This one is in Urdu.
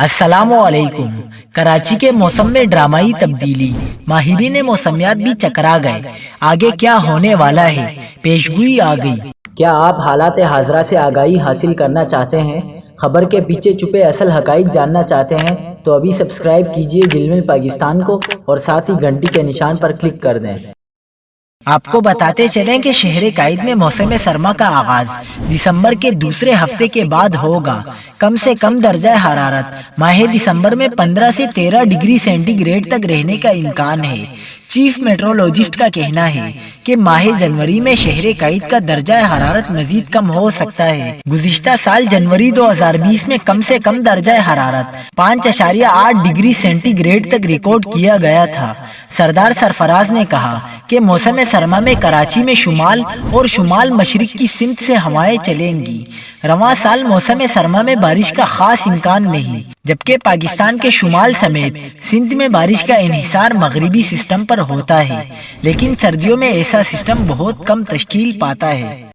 السلام علیکم۔ کراچی کے موسم میں ڈرامائی تبدیلی، ماہرین موسمیات بھی چکرا گئے۔ آگے کیا ہونے والا ہے، پیشگوئی آ گئی۔ کیا آپ حالات حاضرہ سے آگاہی حاصل کرنا چاہتے ہیں؟ خبر کے پیچھے چھپے اصل حقائق جاننا چاہتے ہیں تو ابھی سبسکرائب کیجئے جلمل پاکستان کو اور ساتھ ہی گھنٹی کے نشان پر کلک کر دیں۔ آپ کو بتاتے چلیں کہ شہر قائد میں موسم سرما کا آغاز دسمبر کے دوسرے ہفتے کے بعد ہوگا۔ کم سے کم درجہ حرارت ماہ دسمبر میں 15 سے 13 ڈگری سینٹی گریڈ تک رہنے کا امکان ہے۔ چیف میٹرولوجسٹ کا کہنا ہے کہ ماہ جنوری میں شہر قائد کا درجہ حرارت مزید کم ہو سکتا ہے۔ گزشتہ سال جنوری 2020 میں کم سے کم درجہ حرارت 5.8 ڈگری سینٹی گریڈ تک ریکارڈ کیا گیا تھا۔ سردار سرفراز نے کہا کہ موسم سرما میں کراچی میں شمال اور شمال مشرق کی سمت سے ہوائیں چلیں گی۔ رواں سال موسم سرما میں بارش کا خاص امکان نہیں، جبکہ پاکستان کے شمال سمیت سندھ میں بارش کا انحصار مغربی سسٹم پر ہوتا ہے، لیکن سردیوں میں ایسا سسٹم بہت کم تشکیل پاتا ہے۔